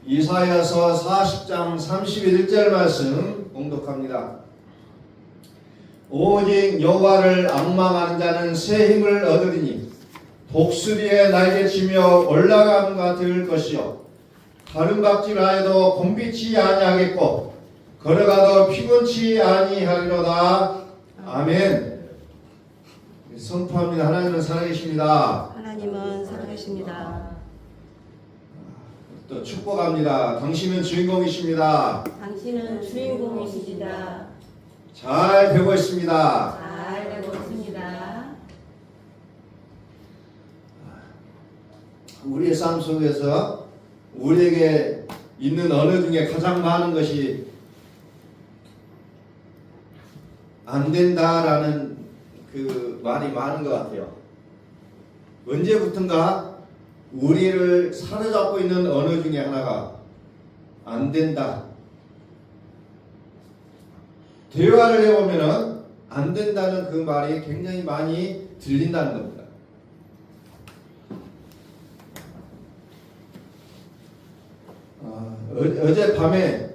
이사야서 40장 31절 말씀 봉독합니다. 오직 여호와를 앙망하는 자는 새 힘을 얻으리니 독수리의 날개치며 올라감과 될 것이요 다른 박질하여도 곤비치 아니하겠고 걸어가도 피곤치 아니하리로다. 아멘. 선포합니다. 하나님은 살아계십니다. 하나님은 살아계십니다. 또 축복합니다. 당신은 주인공이십니다. 당신은 주인공이십니다. 잘 배우고 있습니다. 잘 되고 있습니다. 우리의 삶 속에서 우리에게 있는 언어 중에 가장 많은 것이 안 된다라는 그 말이 많은 것 같아요. 언제부턴가 우리를 사로잡고 있는 언어 중에 하나가 안 된다. 대화를 해보면은 안 된다는 그 말이 굉장히 많이 들린다는 겁니다. 어젯밤에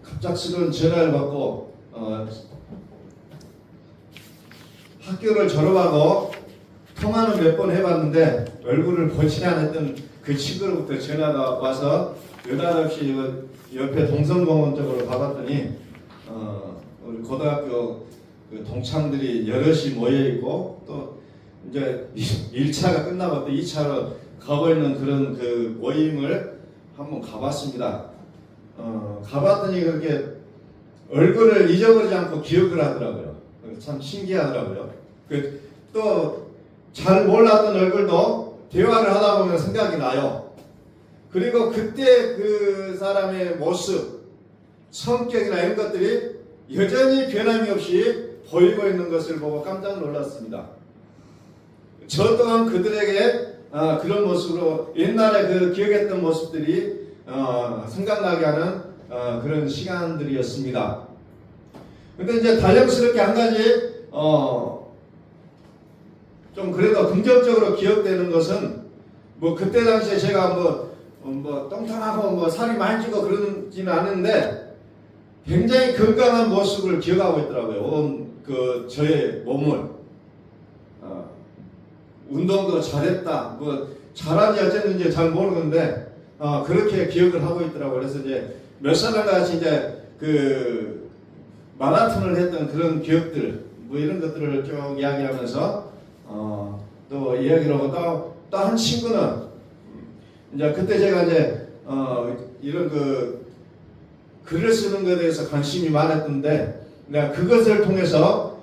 갑작스러운 전화를 받고 학교를 졸업하고 통화는 몇 번 해봤는데 얼굴을 보지 않았던 그 친구로부터 전화가 와서 느닷없이 옆에 동성공원 쪽으로 가봤더니 우리 고등학교 그 동창들이 여럿이 모여있고 또 이제 1차가 끝나고 또 2차로 가고 있는 그런 그 모임을 한번 가봤습니다. 가봤더니 그렇게 얼굴을 잊어버리지 않고 기억을 하더라고요. 참 신기하더라고요. 또 잘 몰랐던 얼굴도 대화를 하다 보면 생각이 나요. 그리고 그때 그 사람의 모습, 성격이나 이런 것들이 여전히 변함이 없이 보이고 있는 것을 보고 깜짝 놀랐습니다. 저 또한 그들에게 그런 모습으로 옛날에 그 기억했던 모습들이 생각나게 하는 그런 시간들이었습니다. 근데 이제 달력스럽게 한 가지 좀 그래도 긍정적으로 기억되는 것은 뭐 그때 당시에 제가 뭐 똥탕하고 뭐 살이 많이 찌고 그러지는 않은데 굉장히 건강한 모습을 기억하고 있더라고요. 온 그 저의 몸을 운동도 잘했다. 뭐 잘한지 어쨌는지 잘 모르는데 그렇게 기억을 하고 있더라고요. 그래서 이제 몇 사람 같이 이제 그 마라톤을 했던 그런 기억들 뭐 이런 것들을 쭉 이야기하면서 또 이야기를 하고 또 한 친구는 이제 그때 제가 이제 이런 그 글을 쓰는 것에 대해서 관심이 많았던데 내가 그것을 통해서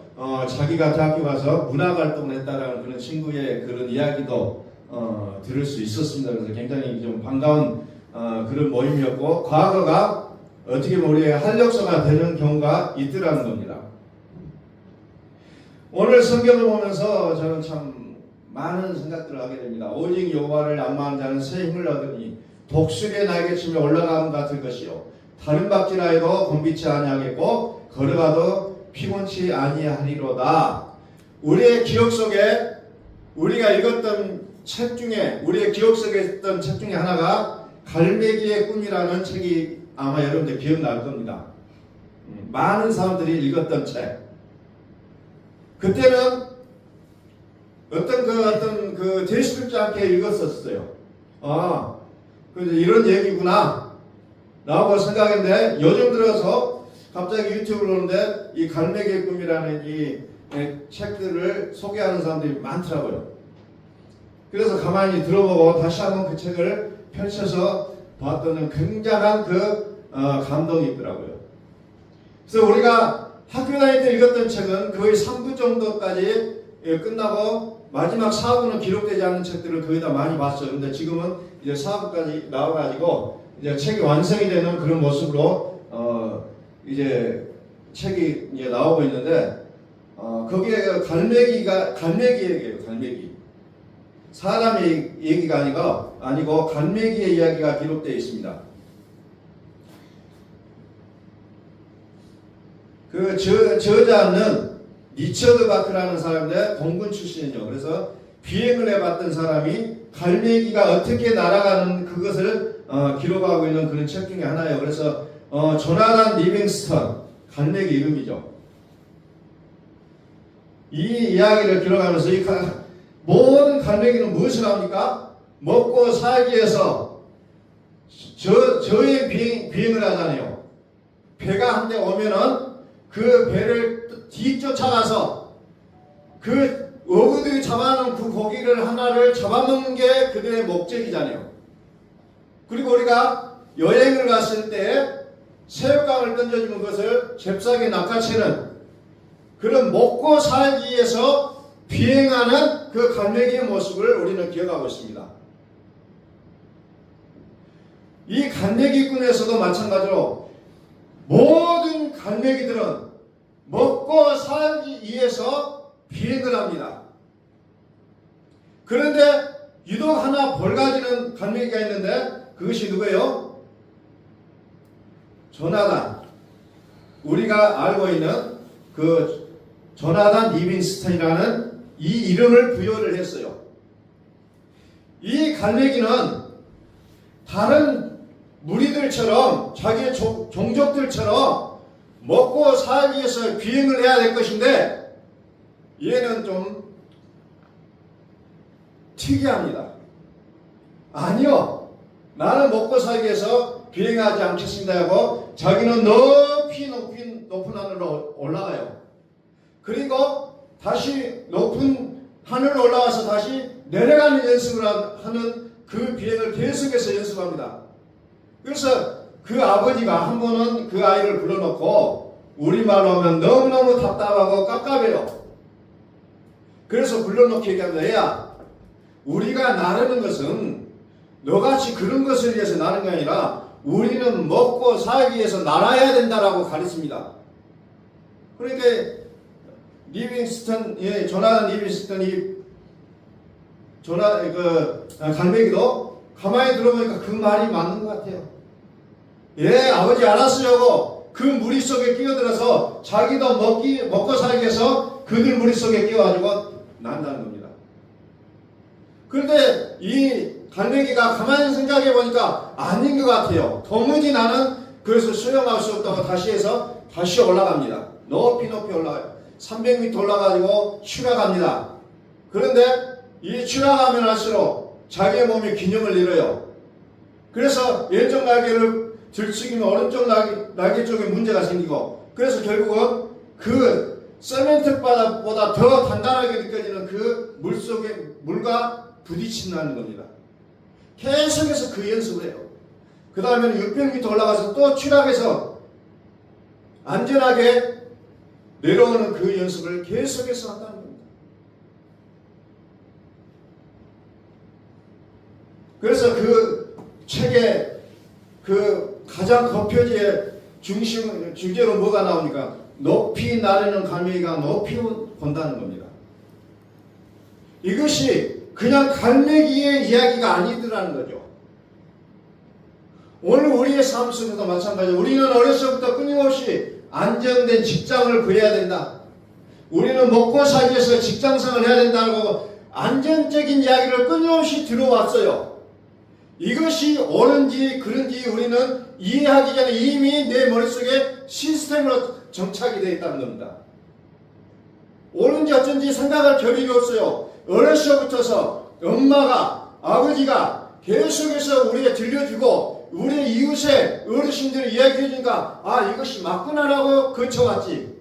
자기가 대학교 가서 문화활동을 했다라는 그런 친구의 그런 이야기도 들을 수 있었습니다. 그래서 굉장히 좀 반가운 그런 모임이었고 과거가 어떻게 보면 우리의 활력소가 되는 경우가 있더라는 겁니다. 오늘 성경을 보면서 저는 참 많은 생각들을 하게 됩니다. 오직 여호와를 앙망하는 자는 새 힘을 얻으니 독수리의 날개치며 올라가는 것 같을 것이요 다른 박질하여도 곤비치 아니하겠고 걸어가도 피곤치 아니하리로다. 우리의 기억 속에 우리가 읽었던 책 중에 우리의 기억 속에 있던 책 중에 하나가 갈매기의 꿈이라는 책이 아마 여러분들 기억날 겁니다. 많은 사람들이 읽었던 책. 그때는 어떤 그 대수롭지 않게 읽었었어요. 이런 얘기구나 라고 생각했는데 요즘 들어서 갑자기 유튜브를 보는데 이 갈매기의 꿈이라는 이 책들을 소개하는 사람들이 많더라고요. 그래서 가만히 들어보고 다시 한번 그 책을 펼쳐서 봤더니 굉장한 그 감동이 있더라고요. 그래서 우리가 학교 다닐 때 읽었던 책은 거의 3부 정도까지 끝나고 마지막 4부는 기록되지 않는 책들을 거의 다 많이 봤어요. 근데 지금은 이제 4부까지 나와가지고 이제 책이 완성이 되는 그런 모습으로 이제 책이 이제 나오고 있는데 거기에 갈매기 얘기예요. 갈매기. 사람의 얘기가 아니고 갈매기의 이야기가 기록되어 있습니다. 그 저자는 리처드 바크라는 사람인데 공군 출신이죠. 그래서 비행을 해봤던 사람이 갈매기가 어떻게 날아가는 그것을 기록하고 있는 그런 책 중에 하나예요. 그래서 조나단 리빙스턴, 갈매기 이름이죠. 이 이야기를 기록하면서 모든 갈매기는 무엇을 합니까? 먹고 살기 위해서 저의 비행을 하잖아요. 배가 한 대 오면은 그 배를 뒤쫓아가서 그 어부들이 잡아놓은 그 고기를 하나를 잡아먹는 게 그들의 목적이잖아요. 그리고 우리가 여행을 갔을 때 새우깡을 던져주는 것을 잽싸게 낚아채는 그런 먹고 살기 위해서 비행하는 그 갈매기의 모습을 우리는 기억하고 있습니다. 이 갈매기꾼에서도 마찬가지로 모든 갈매기들은 먹고 살기 위해서 비행을 합니다. 그런데 유독 하나 벌가지는 갈매기가 있는데 그것이 누구예요? 조나단. 우리가 알고 있는 그 조나단 리빙스턴이라는 이 이름을 부여를 했어요. 이 갈매기는 다른 무리들처럼 자기의 종족들처럼 먹고 살기 위해서 비행을 해야 될 것인데 얘는 좀 특이합니다. 아니요, 나는 먹고 살기 위해서 비행하지 않겠습니다 하고 자기는 높은 하늘로 올라가요. 그리고 다시 높은 하늘로 올라가서 다시 내려가는 연습을 하는 그 비행을 계속해서 연습합니다. 그래서 그 아버지가 한 번은 그 아이를 불러놓고 우리말로 하면 너무너무 답답하고 깝깝해요. 그래서 불러놓고 얘기합니다. 얘야, 우리가 나르는 것은 너같이 그런 것을 위해서 나는 게 아니라 우리는 먹고 살기 위해서 날아야 된다라고 가르칩니다. 그러니까 조나단 리빙스턴이 갈매기도 가만히 들어보니까 그 말이 맞는 것 같아요. 예, 아버지 알았으려고 그 무리 속에 끼어들어서 자기도 먹고 살기 위해서 그들 무리 속에 끼어가지고 난다는 겁니다. 그런데 이 갈매기가 가만히 생각해 보니까 아닌 것 같아요. 도무지 나는 그래서 수영할 수 없다고 다시 올라갑니다. 높이 올라가요. 300m 올라가지고 추락합니다. 그런데 이 추락하면 할수록 자기의 몸이 균형을 잃어요. 그래서 왼쪽 날개를 들썩이면 오른쪽 날개 쪽에 문제가 생기고, 그래서 결국은 그 세멘트 바닥보다 더 단단하게 느껴지는 그 물과 부딪힌다는 겁니다. 계속해서 그 연습을 해요. 그 다음에는 600m 올라가서 또 추락해서 안전하게 내려오는 그 연습을 계속해서 한다는 겁니다. 그래서 그 책의 그 가장 겉표지의 주제로 뭐가 나오니까 높이 나르는 갈매기가 높이 본다는 겁니다. 이것이 그냥 갈매기의 이야기가 아니더라는 거죠. 오늘 우리의 삶 속에도 마찬가지로 우리는 어려서부터 끊임없이 안정된 직장을 구해야 된다. 우리는 먹고 살기 위해서 직장생활을 해야 된다고 안정적인 이야기를 끊임없이 들어왔어요. 이것이 옳은지 그른지 우리는 이해하기 전에 이미 내 머릿속에 시스템으로 정착이 되어 있다는 겁니다. 옳은지 어쩐지 생각할 겨를이 없어요. 어려서부터서 엄마가 아버지가 계속해서 우리에게 들려주고 우리의 이웃의 어르신들이 이야기해 주니까 이것이 맞구나라고 거쳐왔지.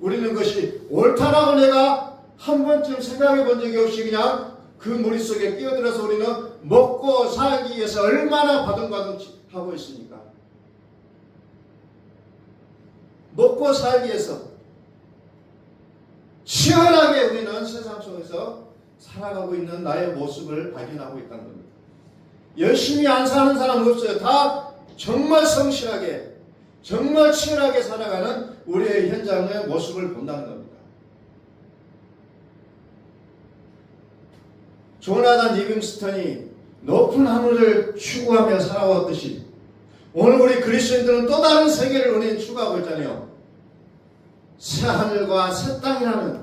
우리는 그것이 옳다라고 내가 한 번쯤 생각해 본 적이 없이 그냥 그 머릿속에 끼어들어서 우리는 먹고 살기 위해서 얼마나 바둥바둥 하고 있습니까? 먹고 살기 위해서 치열하게 우리는 세상 속에서 살아가고 있는 나의 모습을 발견하고 있다는 겁니다. 열심히 안 사는 사람 없어요. 다 정말 성실하게 정말 치열하게 살아가는 우리의 현장의 모습을 본다는 겁니다. 조나단 리빙스턴이 높은 하늘을 추구하며 살아왔듯이 오늘 우리 그리스도인들은 또 다른 세계를 우리는 추구하고 있잖아요. 새 하늘과 새 땅이라는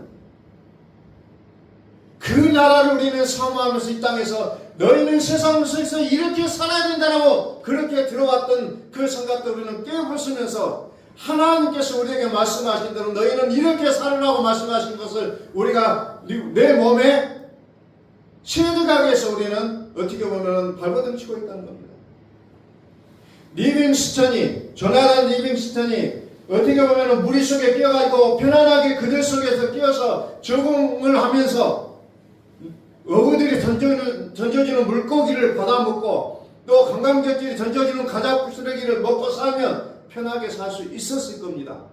그 나라를 우리는 사모하면서 이 땅에서 너희는 세상 속에서 이렇게 살아야 된다고 그렇게 들어왔던 그 생각도 우리는 깨부수면서 하나님께서 우리에게 말씀하신 대로 너희는 이렇게 살으라고 말씀하신 것을 우리가 내 몸에 체득하기 위해서 우리는 어떻게 보면 발버둥 치고 있다는 겁니다. 조나단 리빙스턴이 어떻게 보면 무리 속에 끼어가지고 편안하게 그들 속에서 끼어서 적응을 하면서 어부들이 던져주는 물고기를 받아먹고 또 관광객들이 던져주는 가자쿠 쓰레기를 먹고 살면 편하게 살 수 있었을 겁니다.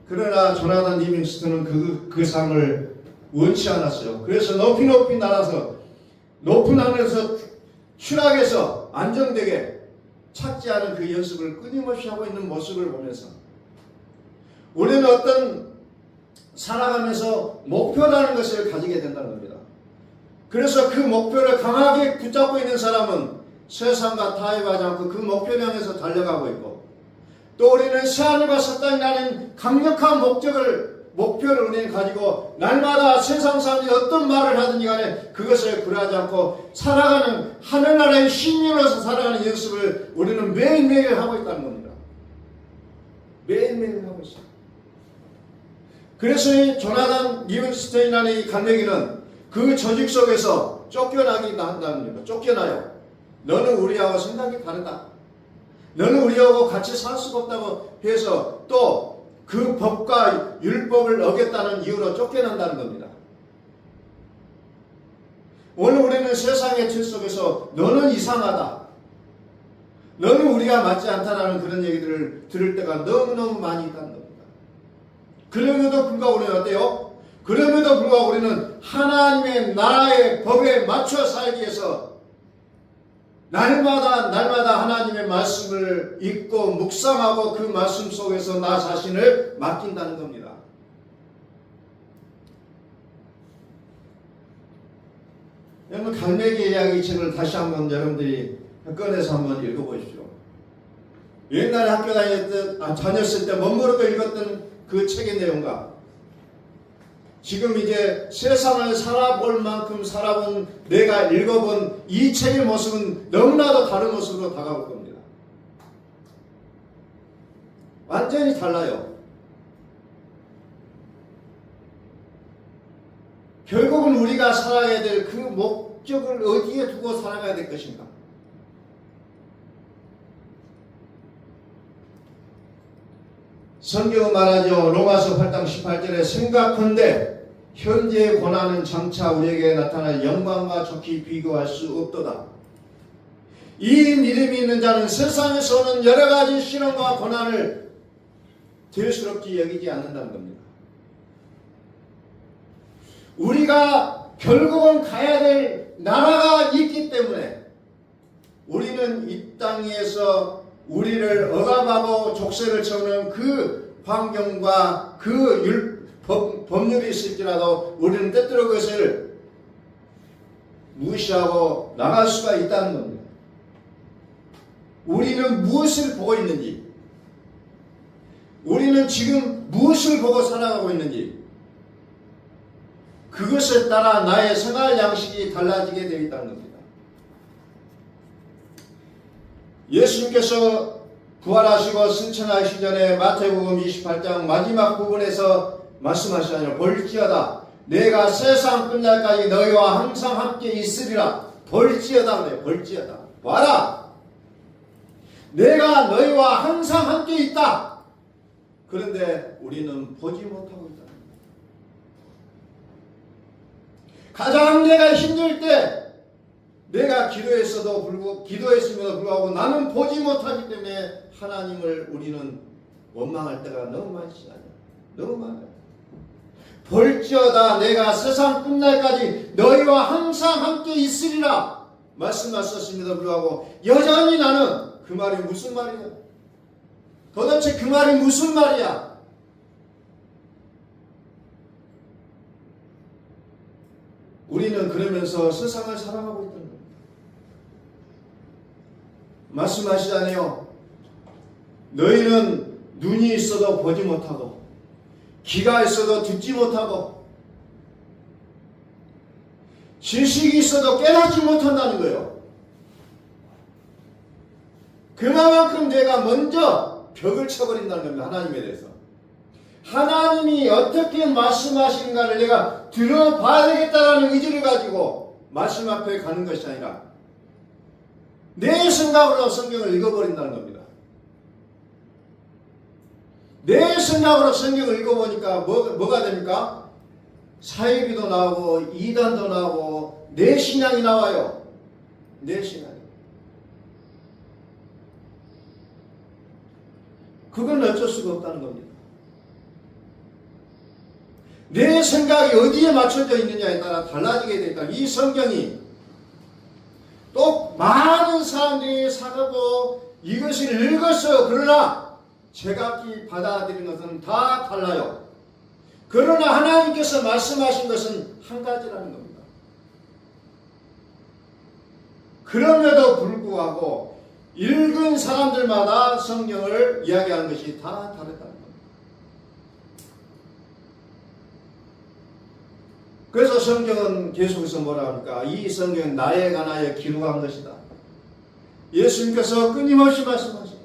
그러나 조나단 리빙스턴은 그 삶을 원치 않았어요. 그래서 높이 날아서 높은 하늘에서 추락해서 안정되게 찾지 않은 그 연습을 끊임없이 하고 있는 모습을 보면서 우리는 어떤 살아가면서 목표라는 것을 가지게 된다는 겁니다. 그래서 그 목표를 강하게 붙잡고 있는 사람은 세상과 타협하지 않고 그 목표를 향해서 달려가고 있고, 또 우리는 새하늘과 새 땅이라는 강력한 목표를 우리는 가지고 날마다 세상 사람들이 어떤 말을 하든지 간에 그것을 굴하지 않고 살아가는 하늘나라의 신인으로서 살아가는 연습을 우리는 매일매일 하고 있다는 겁니다. 매일매일 하고 있어요. 그래서 이 조나단 리빙스턴이라는 이 갈매기는 그 조직 속에서 쫓겨나기 한다는 겁니다. 쫓겨나요. 너는 우리하고 생각이 다르다. 너는 우리하고 같이 살 수가 없다고 해서 또 그 법과 율법을 어겼다는 이유로 쫓겨난다는 겁니다. 오늘 우리는 세상의 틀 속에서 너는 이상하다, 너는 우리가 맞지 않다라는 그런 얘기들을 들을 때가 너무너무 많이 있다는 겁니다. 그럼에도 불구하고 우리는 어때요? 그럼에도 불구하고 우리는 하나님의 나라의 법에 맞춰 살기 위해서 날마다 하나님의 말씀을 읽고 묵상하고 그 말씀 속에서 나 자신을 맡긴다는 겁니다. 여러분, 갈매기 이야기 책을 다시 한번 여러분들이 꺼내서 한번 읽어보십시오. 옛날에 학교 다녔을 때 멋모르고 읽었던 그 책의 내용과 지금 이제 세상을 살아볼 만큼 살아본 내가 읽어본 이 책의 모습은 너무나도 다른 모습으로 다가올 겁니다. 완전히 달라요. 결국은 우리가 살아야 될 그 목적을 어디에 두고 살아가야 될 것인가? 성경은 말하죠. 로마서 8장 18절에 생각컨대 현재의 고난은 장차 우리에게 나타날 영광과 좋게 비교할 수 없도다. 이 믿음이 있는 자는 세상에서 오는 여러 가지 시련과 고난을 대수롭게 여기지 않는다는 겁니다. 우리가 결국은 가야 될 나라가 있기 때문에 우리는 이 땅에서 우리를 억압하고 족쇄를 채우는 그 환경과 그 법률이 있을지라도 우리는 때때로 그것을 무시하고 나갈 수가 있다는 겁니다. 우리는 무엇을 보고 있는지, 우리는 지금 무엇을 보고 살아가고 있는지, 그것에 따라 나의 생활 양식이 달라지게 되어 있다는 겁니다. 예수님께서 부활하시고 승천하시기 전에 마태복음 28장 마지막 부분에서 말씀하시잖아요. 볼지어다 내가 세상 끝날까지 너희와 항상 함께 있으리라. 볼지어다 그래요. 볼지어다. 봐라, 내가 너희와 항상 함께 있다. 그런데 우리는 보지 못하고 있다. 가장 내가 힘들 때 내가 기도했음에도 불구하고 나는 보지 못하기 때문에 하나님을 우리는 원망할 때가 너무 많지 않아요? 너무 많아요. 볼지어다 내가 세상 끝날까지 너희와 항상 함께 있으리라 말씀하셨음에도 불구하고 여전히 나는 그 말이 무슨 말이야? 도대체 그 말이 무슨 말이야? 우리는 그러면서 세상을 사랑하고 있다는 겁니다. 말씀하시잖아요. 너희는 눈이 있어도 보지 못하고 귀가 있어도 듣지 못하고 지식이 있어도 깨닫지 못한다는 거예요. 그만큼 내가 먼저 벽을 쳐버린다는 겁니다. 하나님에 대해서. 하나님이 어떻게 말씀하시는가를 내가 들어봐야 되겠다는 의지를 가지고 말씀 앞에 가는 것이 아니라 내 생각으로 성경을 읽어버린다는 겁니다. 내 생각으로 성경을 읽어보니까 뭐가 됩니까? 사이비도 나오고 이단도 나오고 내 신앙이 나와요. 내 신앙이. 그건 어쩔 수가 없다는 겁니다. 내 생각이 어디에 맞춰져 있느냐에 따라 달라지게 되니까 이 성경이 또 많은 사람들이 사가고 이것을 읽었어요. 그러나 제각기 받아들이는 것은 다 달라요. 그러나 하나님께서 말씀하신 것은 한 가지라는 겁니다. 그럼에도 불구하고 읽은 사람들마다 성경을 이야기하는 것이 다 다르다는 겁니다. 그래서 성경은 계속해서 뭐라 합니까? 이 성경은 나에 관하여 기록한 것이다. 예수님께서 끊임없이 말씀하세요.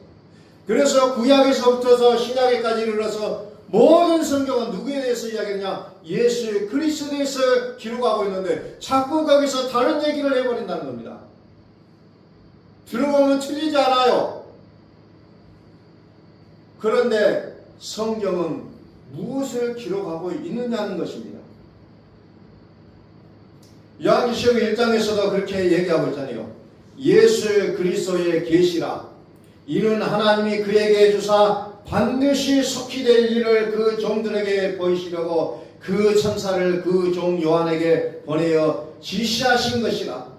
그래서 구약에서부터 신약에까지 이르러서 모든 성경은 누구에 대해서 이야기하느냐? 예수 그리스도에 대해서 기록하고 있는데 자꾸 거기서 다른 얘기를 해버린다는 겁니다. 들어보면 틀리지 않아요. 그런데 성경은 무엇을 기록하고 있느냐는 것입니다. 요한계시록 1장에서도 그렇게 얘기하고 있잖아요. 예수 그리스도의 계시라. 이는 하나님이 그에게 주사 반드시 속히 될 일을 그 종들에게 보이시려고 그 천사를 그 종 요한에게 보내어 지시하신 것이라.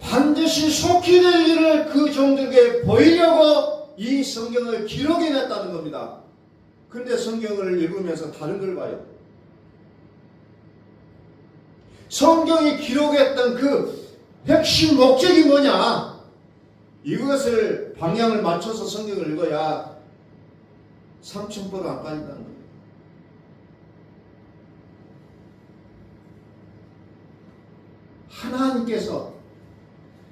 반드시 속히 될 일을 그 종들에게 보이려고 이 성경을 기록해냈다는 겁니다. 그런데 성경을 읽으면서 다른 걸 봐요. 성경이 기록했던 그 핵심 목적이 뭐냐? 이것을 방향을 맞춰서 성경을 읽어야 삼천포로 안 빠진다는 거예요. 하나님께서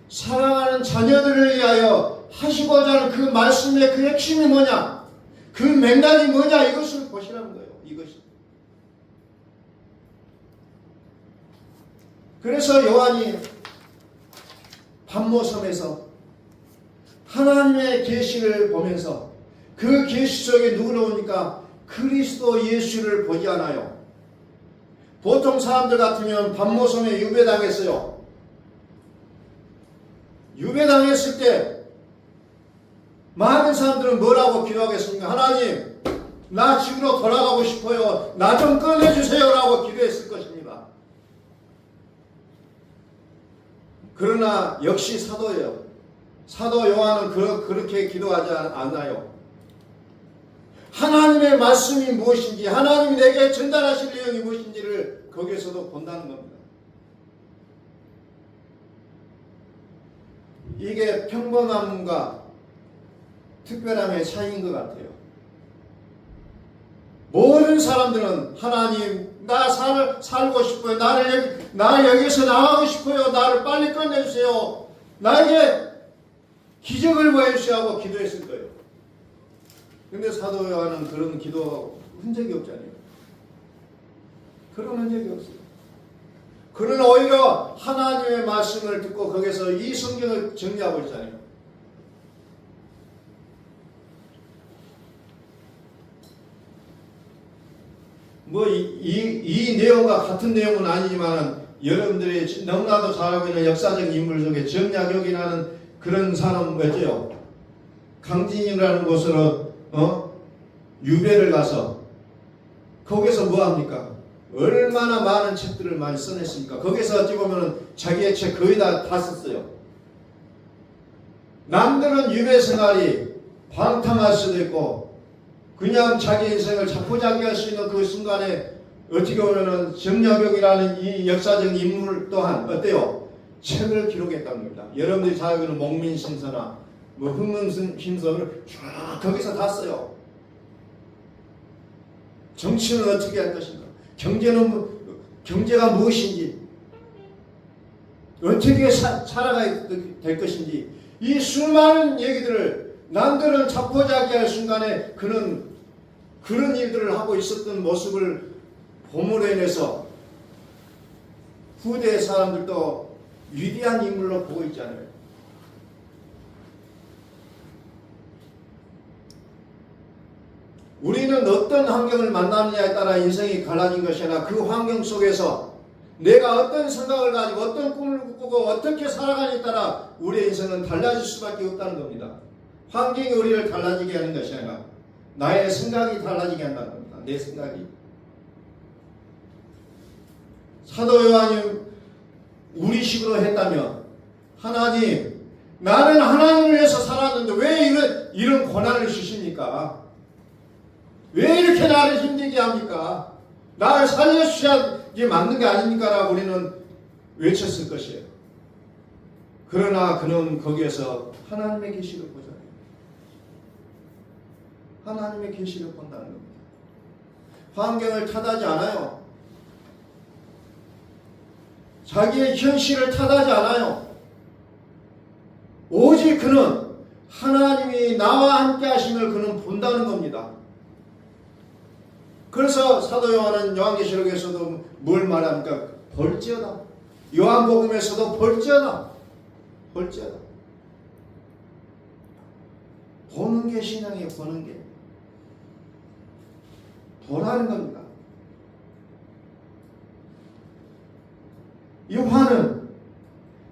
사랑하는 자녀들을 위하여 하시고자 하는 그 말씀의 그 핵심이 뭐냐? 그 맥락이 뭐냐? 이것을 보시라는 거예요. 이것이. 그래서 요한이 patmos섬에서 하나님의 계시를 보면서 그 계시 속에 누구를 보니까 그리스도 예수를 보지 않아요. 보통 사람들 같으면 patmos섬에 유배당했어요. 유배당했을 때 많은 사람들은 뭐라고 기도하겠습니까? 하나님, 나 집으로 돌아가고 싶어요. 나 좀 꺼내주세요 라고 기도했을 것입니다. 그러나 역시 사도예요. 사도 요한은 그렇게 기도하지 않아요. 하나님의 말씀이 무엇인지, 하나님이 내게 전달하실 내용이 무엇인지를 거기에서도 본다는 겁니다. 이게 평범함과 특별함의 차이인 것 같아요. 모든 사람들은 하나님, 나 살고 싶어요. 나 여기서 나가고 싶어요. 나를 빨리 꺼내주세요. 나에게 기적을 보여주세요 하고 기도했을 거예요. 근데 사도 요한은 그런 기도 흔적이 없잖아요. 그런 흔적이 없어요. 그는 오히려 하나님의 말씀을 듣고 거기서 이 성경을 정리하고 있잖아요. 이 내용과 같은 내용은 아니지만 여러분들이 너무나도 잘 알고 있는 역사적 인물 중에 정약용이라는 그런 사람 뭐죠? 강진이라는 곳으로 유배를 가서 거기서 뭐합니까? 얼마나 많은 책들을 많이 써냈습니까? 거기서 어찌 보면 자기의 책 거의 다 썼어요. 남들은 유배 생활이 방탕할 수도 있고 그냥 자기 인생을 자포자기할 수 있는 그 순간에 어떻게 보면 정약용이라는 이 역사적 인물 또한 어때요? 책을 기록했다는 겁니다. 여러분들이 잘 알고 있는 목민심서나 흥문심서를 쭉 거기서 다 써요. 정치는 어떻게 할 것인가? 경제가 무엇인지, 어떻게 살아가야 될 것인지, 이 수많은 얘기들을 남들은 자포자기할 순간에 그런 일들을 하고 있었던 모습을 봄으로 인해서 후대 사람들도 위대한 인물로 보고 있잖아요. 우리는 어떤 환경을 만나느냐에 따라 인생이 갈라진 것이나 그 환경 속에서 내가 어떤 생각을 가지고 어떤 꿈을 꾸고 어떻게 살아가느냐에 따라 우리의 인생은 달라질 수밖에 없다는 겁니다. 환경이 우리를 달라지게 하는 것이 아니라 나의 생각이 달라지게 한다는 겁니다. 내 생각이. 사도 요한이 우리식으로 했다면, 하나님, 나는 하나님을 위해서 살았는데 왜 이런 고난을 주십니까? 왜 이렇게 나를 힘들게 합니까? 나를 살려주셔야 이게 맞는 게 아닙니까? 라고 우리는 외쳤을 것이에요. 그러나 그는 거기에서 하나님의 계시를 보잖아요. 하나님의 계시를 본다는 겁니다. 환경을 탓하지 않아요. 자기의 현실을 탓하지 않아요. 오직 그는 하나님이 나와 함께 하심을 그는 본다는 겁니다. 그래서 사도 요한은 요한계시록에서도 뭘 말합니까? 볼지어다. 요한복음에서도 볼지어다. 볼지어다. 보는 게 신앙이에요. 보는 게. 보라는 겁니다. 요한은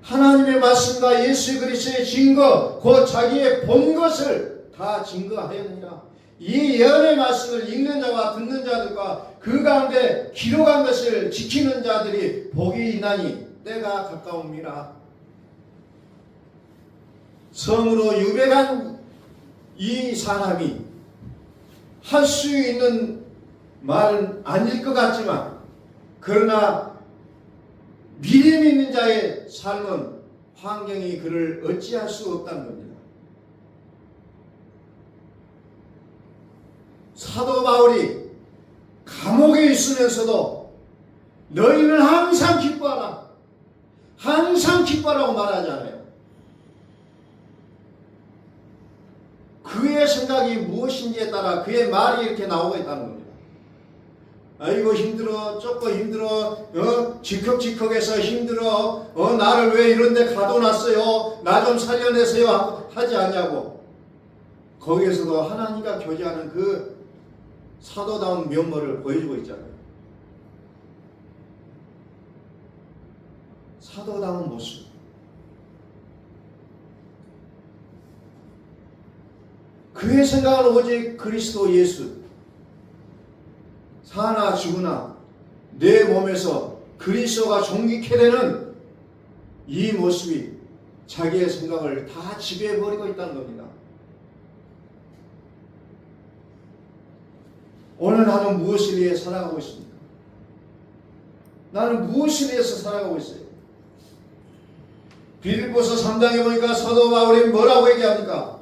하나님의 말씀과 예수 그리스도의 증거, 곧 자기의 본 것을 다 증거하였느니라. 이 예언의 말씀을 읽는 자와 듣는 자들과 그 가운데 기록한 것을 지키는 자들이 복이 있나니 때가 가까움이라. 성으로 유백한 이 사람이 할 수 있는 말은 아닐 것 같지만, 그러나 믿음 있는 자의 삶은 환경이 그를 어찌할 수 없다는 겁니다. 사도 바울이 감옥에 있으면서도 너희는 항상 기뻐하라, 항상 기뻐하라고 말하잖아요. 그의 생각이 무엇인지에 따라 그의 말이 이렇게 나오고 있다는 겁니다. 아이고 힘들어, 조금 힘들어, 지컥지컥해서 힘들어, 나를 왜 이런 데 가둬놨어요, 나 좀 살려내세요 하지 않냐고. 거기에서도 하나님과 교제하는 그 사도다운 면모를 보여주고 있잖아요. 사도다운 모습. 그의 생각은 오직 그리스도 예수. 사나 죽으나 내 몸에서 그리스도가 존귀케 되는 이 모습이 자기의 생각을 다 지배해버리고 있다는 겁니다. 오늘 나는 무엇을 위해 살아가고 있습니까? 나는 무엇을 위해서 살아가고 있어요? 빌립보서 3장에 보니까 사도 바울이 뭐라고 얘기합니까?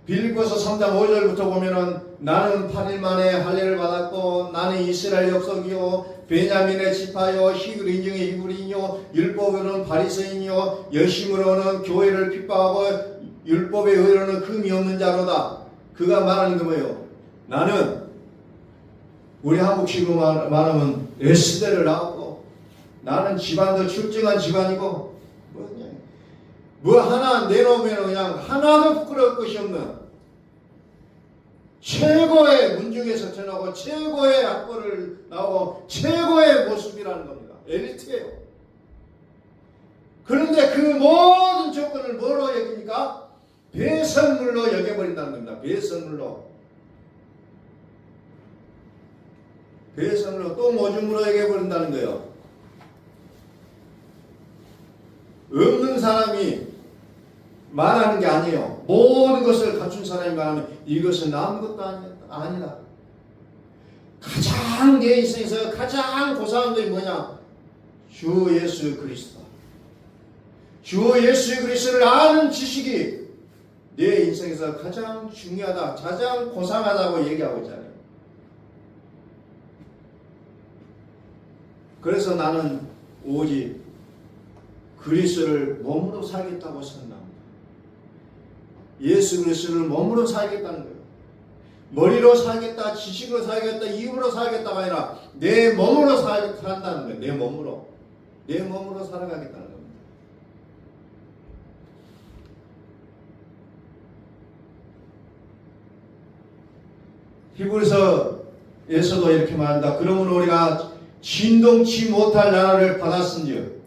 빌립보서 3장 5절부터 보면은 나는 8일 만에 할례를 받았고 나는 이스라엘 족속이요 베냐민의 지파요 히브리 중에 히브리인요 율법으로는 바리새인이요 열심으로는 교회를 핍박하고 율법에 의로는 흠이 없는 자로다. 그가 말하는 게 뭐예요? 나는 우리 한국식으로 말하면 S대를 나오고 나는 집안도 출중한 집안이고 뭐 하나 내놓으면 그냥 하나도 부끄러울 것이 없는 최고의 문중에서 전하고 최고의 학벌을 나오고 최고의 모습이라는 겁니다. 엘리트예요. 그런데 그 모든 조건을 뭐로 여깁니까? 배설물로 여겨버린다는 겁니다. 배설물로. 배설물로 또 모줌으로 여겨버린다는 거예요. 없는 사람이 말하는 게 아니에요. 모든 것을 갖춘 사람이 말하면 이것은 아무것도 아니다. 가장 내 인생에서 가장 고사한 것이 뭐냐? 주 예수 그리스도. 주 예수 그리스도를 아는 지식이 내 인생에서 가장 중요하다, 가장 고상하다고 얘기하고 있잖아요. 그래서 나는 오직 그리스도를 몸으로 살겠다고 선언합니다. 예수 그리스도를 몸으로 살겠다는 거예요. 머리로 살겠다, 지식으로 살겠다, 입으로 살겠다가 아니라 내 몸으로 산다는 거예요. 내 몸으로. 내 몸으로 살아가겠다는 겁니다. 히브리서에서도 이렇게 말합니다. 그러므로 우리가 진동치 못할 나라를 받았은즉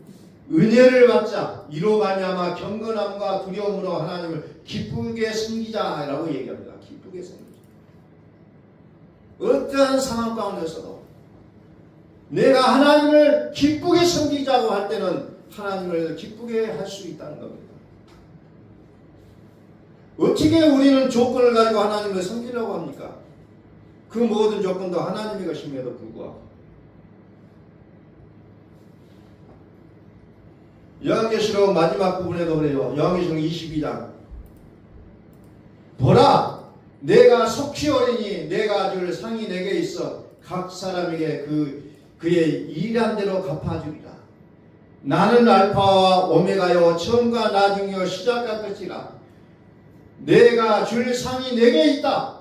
은혜를 받자 이로 말미암아 경건함과 두려움으로 하나님을 기쁘게 섬기자라고 얘기합니다. 기쁘게 섬기자. 어떠한 상황 가운데서도 내가 하나님을 기쁘게 섬기자고 할 때는 하나님을 기쁘게 할 수 있다는 겁니다. 어떻게 우리는 조건을 가지고 하나님을 섬기려고 합니까? 그 모든 조건도 하나님의 것임에도 불구하고 요한계시록 마지막 부분에도 그래요. 요한계시록 22장 보라 내가 속히 오리니 내가 줄 상이 내게 있어 각 사람에게 그의 일한 대로 갚아주리라. 나는 알파와 오메가요 처음과 나중이요 시작과 끝이라. 내가 줄 상이 내게 있다.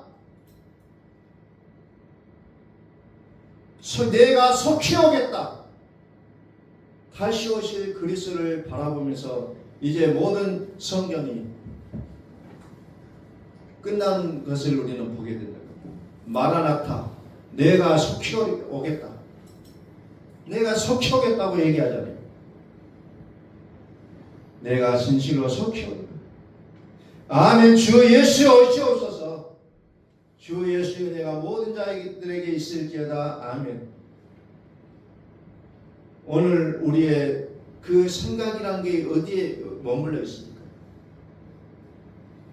내가 속히 오겠다. 다시 오실 그리스도를 바라보면서 이제 모든 성경이 끝난 것을 우리는 보게 된다. 마라나타, 내가 속히 오겠다. 내가 속히 오겠다고 얘기하잖아요. 내가 진실로 속히 오겠다. 아멘. 주 예수 오시옵소서. 주 예수의 은혜가 모든 자들에게 있을지어다. 아멘. 오늘 우리의 그 생각이란 게 어디에 머물러 있습니까?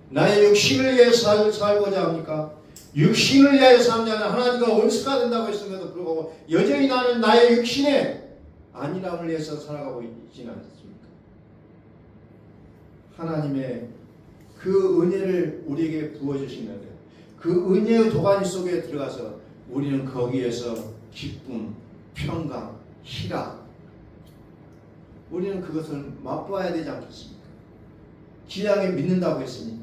나의 육신을 위해서 살고자 합니까? 육신을 위해서 하냐면 하나님과 원수가 된다고 했음에도 불구하고 여전히 나는 나의 육신의 안일함을 위해서 살아가고 있지는 않습니까? 하나님의 그 은혜를 우리에게 부어주시는데 그 은혜의 도가니 속에 들어가서 우리는 거기에서 기쁨, 평강, 희락 우리는 그것을 맛보아야 되지 않겠습니까? 기약에 믿는다고 했으니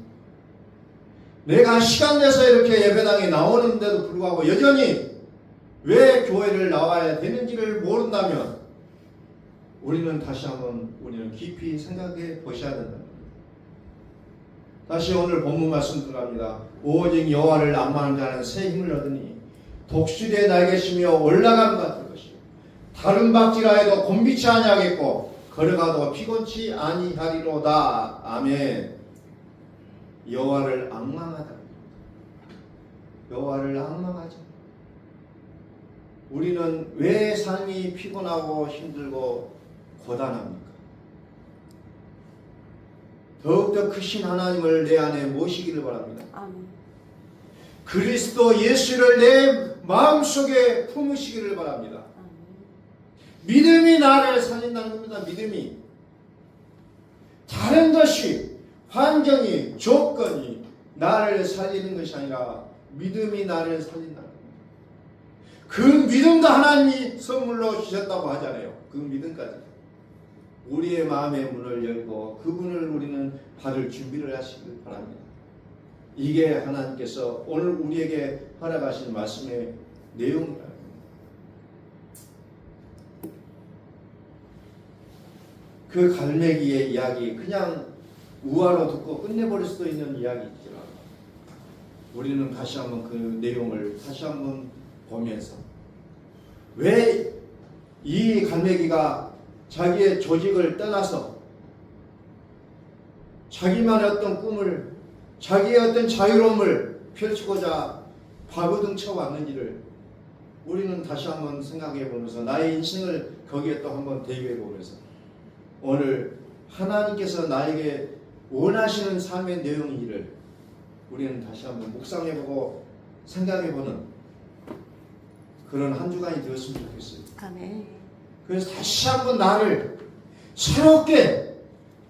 내가 시간 내서 이렇게 예배당에 나오는데도 불구하고 여전히 왜 교회를 나와야 되는지를 모른다면 우리는 다시 한번 우리는 깊이 생각해 보셔야 된다. 다시 오늘 본문 말씀 들어갑니다. 오직 여호와를 낭만하는 자는 새 힘을 얻으니 독수리의 날개시며 올라감 같은 것이요 다른 박지라 해도 곤비치 아니하겠고 걸어가도 피곤치 아니하리로다. 아멘. 여호와를 앙망하다. 여호와를 앙망하자. 우리는 왜 삶이 피곤하고 힘들고 고단합니까? 더욱더 크신 하나님을 내 안에 모시기를 바랍니다. 아멘. 그리스도 예수를 내 마음속에 품으시기를 바랍니다. 아멘. 믿음이 나를 살린다는 겁니다. 믿음이. 다른 것이 환경이 조건이 나를 살리는 것이 아니라 믿음이 나를 살린다는 겁니다. 그 믿음도 하나님이 선물로 주셨다고 하잖아요. 그 믿음까지. 우리의 마음의 문을 열고 그분을 우리는 받을 준비를 하시길 바랍니다. 이게 하나님께서 오늘 우리에게 허락하신 말씀의 내용입니다. 그 갈매기의 이야기 그냥 우화로 듣고 끝내버릴 수도 있는 이야기지만 우리는 다시 한번 그 내용을 다시 한번 보면서 왜 이 갈매기가 자기의 조직을 떠나서 자기만의 어떤 꿈을 자기의 어떤 자유로움을 펼치고자 발버둥쳐 왔는지를 우리는 다시 한번 생각해 보면서 나의 인생을 거기에 또 한번 대비해 보면서 오늘 하나님께서 나에게 원하시는 삶의 내용인지를 우리는 다시 한번 묵상해보고 생각해보는 그런 한 주간이 되었으면 좋겠어요. 아멘. 그래서 다시 한번 나를 새롭게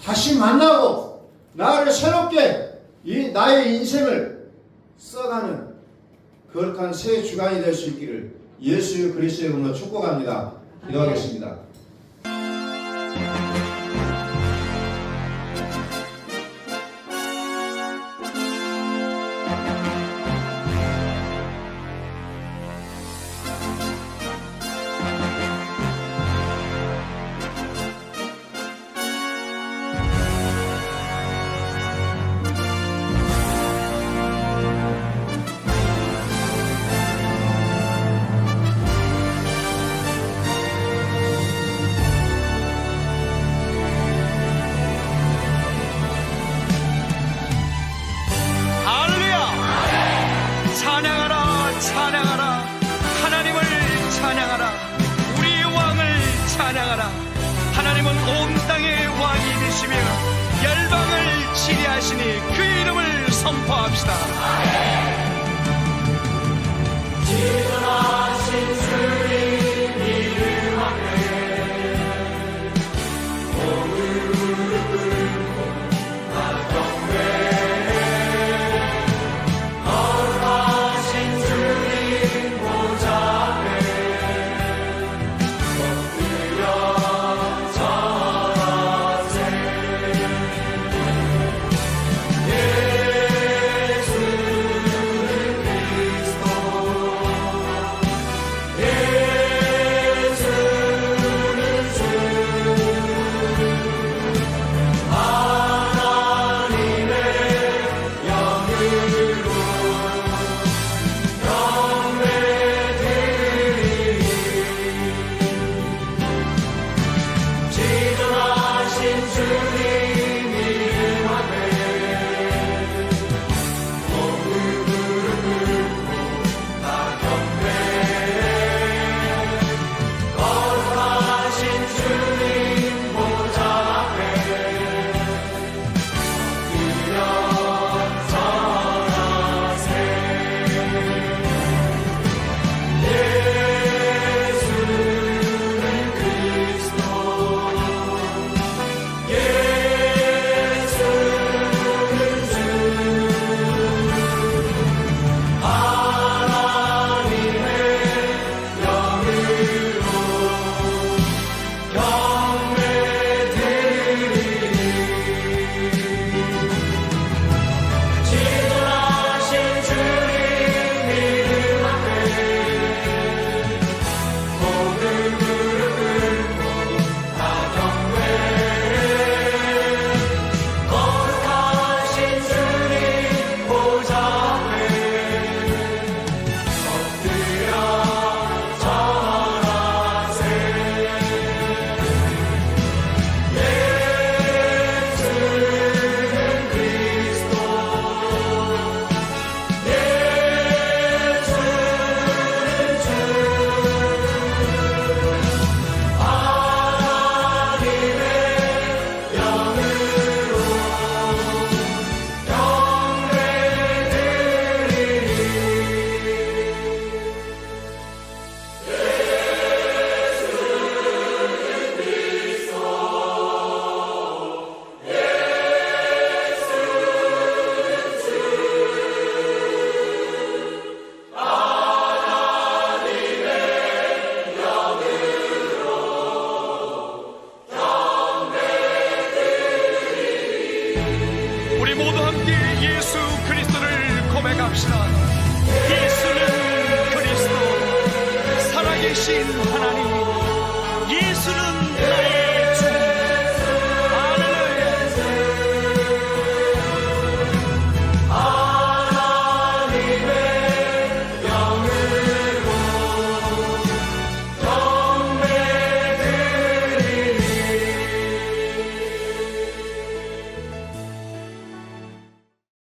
다시 만나고 나를 새롭게 이 나의 인생을 써가는 거룩한 새 주간이 될 수 있기를 예수 그리스도의 이름으로 축복합니다. 기도하겠습니다. 할렐루야! 찬양하라, 찬양하라. 하나님을 찬양하라. 우리의 왕을 찬양하라. 하나님은 온 땅의 왕이 되시며 열방을 지배하시니 그 이름을 선포합시다. 지존하신 주님 이름 앞에 무릎 꿇고 나 경배. 거룩하신 주님 보좌 앞에 엎드려 절하세. 예수는 그리스도, 예수는 주, 하나님의 영으로 경배드리니. 지존하신 주님 이름 앞에 무릎 꿇고 나 경배해. 거룩하신 주님 보좌 앞에 엎드려 절하세. 예수는 그리스도, 예수는 주, 하나님의 영으로 경배드리니. 지존하신 주님 이름 앞에 무릎 꿇고 다 경배해. 거룩하신 주님 보좌 앞에 엎드려 절하세. 예수는 그리스도, 예수는 주, 하나님의 영으로 우리 모두 함께 예수 그리스도를 고백합시다. 예수는 그리스도, 살아계신 하나님.